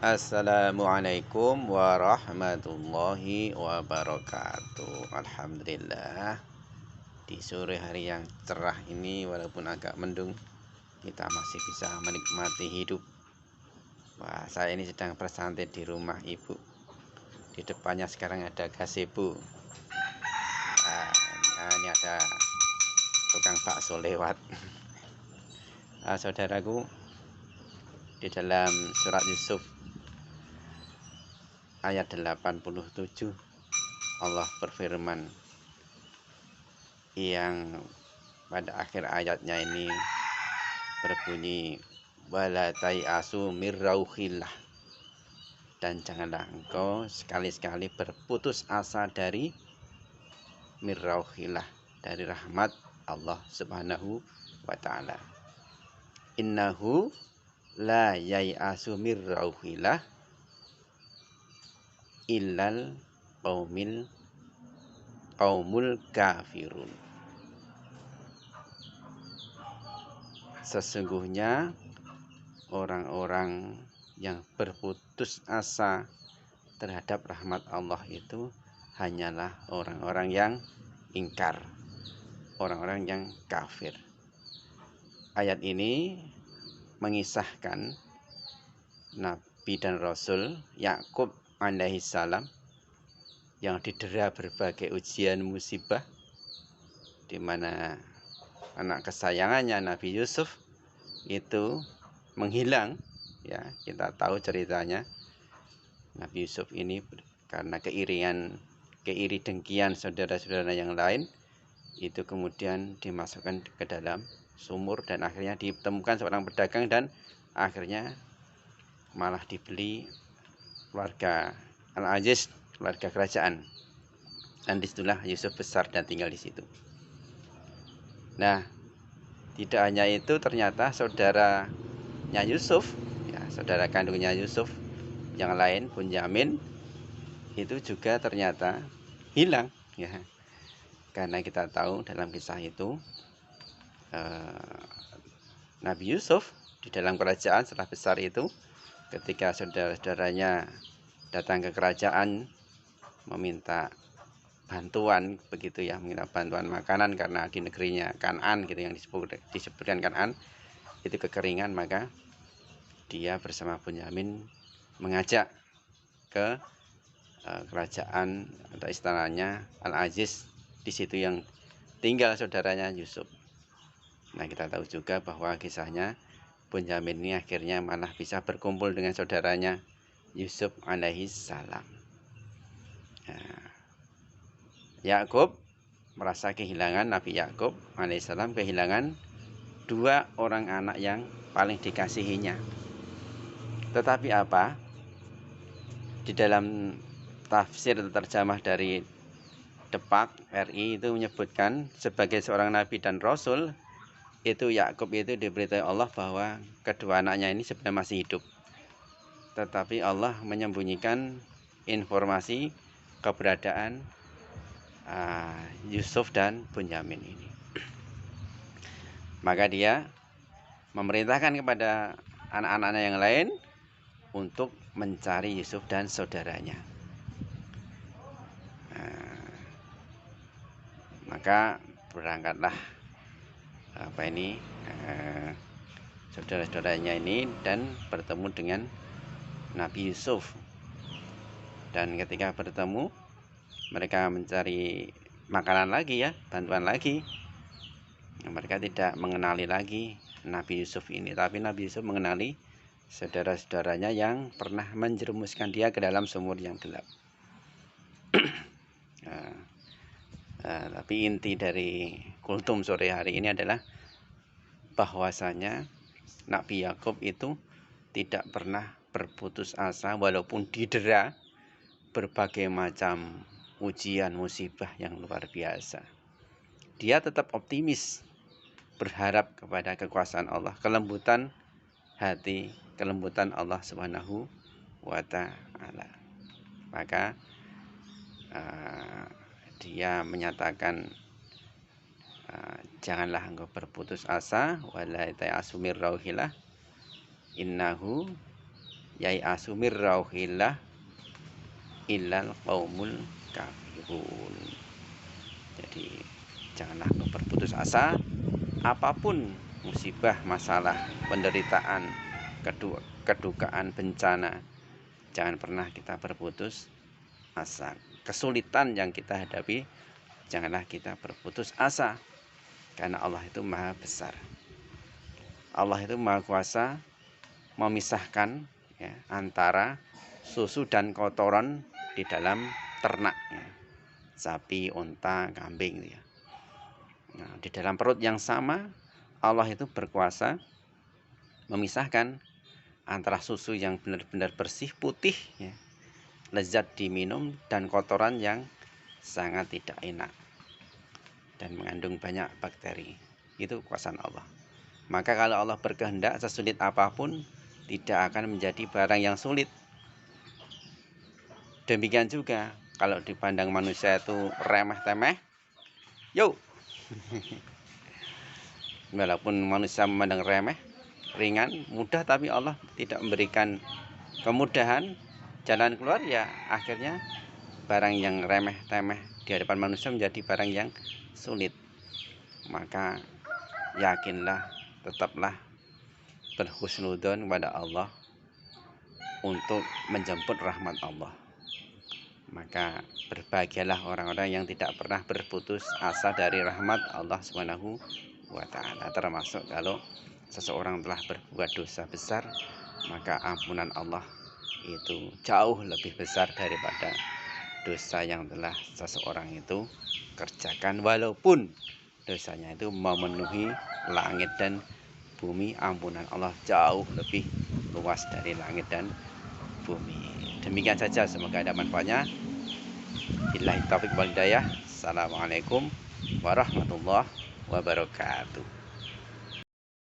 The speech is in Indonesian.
Assalamualaikum warahmatullahi wabarakatuh. Alhamdulillah, di sore hari yang cerah ini walaupun agak mendung, kita masih bisa menikmati hidup. Wah, saya ini sedang bersantai di rumah ibu. Di depannya sekarang ada gazebo. Ini ada tukang bakso lewat. Saudaraku, di dalam surat Yusuf ayat 87 Allah berfirman yang pada akhir ayatnya ini berbunyi wala tai'asu mirrauhillah, dan janganlah engkau sekali-sekali berputus asa dari mirrauhillah, dari rahmat Allah Subhanahu wa ta'ala. Innahu la yai'asu mirrauhillah illal qaumul kafirun. Sesungguhnya orang-orang yang berputus asa terhadap rahmat Allah itu hanyalah orang-orang yang ingkar, orang-orang yang kafir. Ayat ini mengisahkan Nabi dan Rasul Yakub alaihissalam yang didera berbagai ujian musibah, di mana anak kesayangannya Nabi Yusuf itu menghilang. Ya, kita tahu ceritanya. Nabi Yusuf ini karena keiri dengkian saudara-saudara yang lain, itu kemudian dimasukkan ke dalam sumur dan akhirnya ditemukan seorang pedagang dan akhirnya malah dibeli keluarga Al-Aziz, keluarga kerajaan. Dan disitulah Yusuf besar dan tinggal di situ. Nah, tidak hanya itu, ternyata saudaranya Yusuf, ya, saudara kandungnya Yusuf yang lain, Bunyamin, itu juga ternyata hilang, ya. Karena kita tahu dalam kisah itu Nabi Yusuf di dalam kerajaan setelah besar itu, ketika saudara-saudaranya datang ke kerajaan meminta bantuan, begitu ya, meminta bantuan makanan karena di negerinya Kan'an, gitu, yang disebutkan Kan'an itu kekeringan, maka dia bersama Bunyamin mengajak ke kerajaan atau istananya Al-Aziz, di situ yang tinggal saudaranya Yusuf. Nah, kita tahu juga bahwa kisahnya Bunyamin ini akhirnya malah bisa berkumpul dengan saudaranya Yusuf alaihissalam. Nah, Yakub merasa kehilangan, Nabi Yakub alaihissalam kehilangan dua orang anak yang paling dikasihinya. Tetapi apa? Di dalam tafsir atau terjemah dari Depak RI itu menyebutkan sebagai seorang nabi dan rasul, itu Yakub itu diberitahu Allah bahwa kedua anaknya ini sebenarnya masih hidup. Tetapi Allah menyembunyikan informasi keberadaan Yusuf dan Bunyamin ini. Maka dia memerintahkan kepada anak-anaknya yang lain untuk mencari Yusuf dan saudaranya. Maka berangkatlah saudara-saudaranya ini dan bertemu dengan Nabi Yusuf. Dan ketika bertemu, mereka mencari makanan lagi, ya, bantuan lagi. Mereka tidak mengenali lagi Nabi Yusuf ini, tapi Nabi Yusuf mengenali saudara-saudaranya yang pernah menjerumuskan dia ke dalam sumur yang gelap. Tapi inti dari kultum sore hari ini adalah bahwasanya Nabi Yakub itu tidak pernah berputus asa walaupun didera berbagai macam ujian musibah yang luar biasa. Dia tetap optimis, berharap kepada kekuasaan Allah, kelembutan hati, kelembutan Allah Subhanahu wa ta'ala. Maka dia menyatakan janganlah engkau berputus asa, wala ta'asu mirrauhillah, innahu yai asumir rauhillah illal qaumul kafirun. Jadi janganlah berputus asa apapun musibah, masalah, penderitaan, kedukaan, bencana. Jangan pernah kita berputus asa. Kesulitan yang kita hadapi, janganlah kita berputus asa. Karena Allah itu maha besar. Allah itu maha kuasa memisahkan ya, antara susu dan kotoran di dalam ternak ya. Sapi, unta, kambing ya. Nah, di dalam perut yang sama Allah itu berkuasa memisahkan antara susu yang benar-benar bersih, putih ya, lezat diminum, dan kotoran yang sangat tidak enak dan mengandung banyak bakteri. Itu kuasa Allah. Maka kalau Allah berkehendak, sesulit apapun tidak akan menjadi barang yang sulit. Demikian juga kalau dipandang manusia itu remeh-temeh, yuk. Walaupun manusia memandang remeh, ringan, mudah, tapi Allah tidak memberikan kemudahan, jalan keluar, ya akhirnya barang yang remeh-temeh di hadapan manusia menjadi barang yang sulit. Maka yakinlah, tetaplah berhusnudzon kepada Allah untuk menjemput rahmat Allah. Maka berbahagialah orang-orang yang tidak pernah berputus asa dari rahmat Allah Subhanahu wa ta'ala. Termasuk kalau seseorang telah berbuat dosa besar, maka ampunan Allah itu jauh lebih besar daripada dosa yang telah seseorang itu kerjakan, walaupun dosanya itu memenuhi langit dan bumi. Ampunan Allah jauh lebih luas dari langit dan bumi. Demikian saja, semoga ada manfaatnya. Billahi taufiq wal hidayah. Assalamualaikum warahmatullahi wabarakatuh.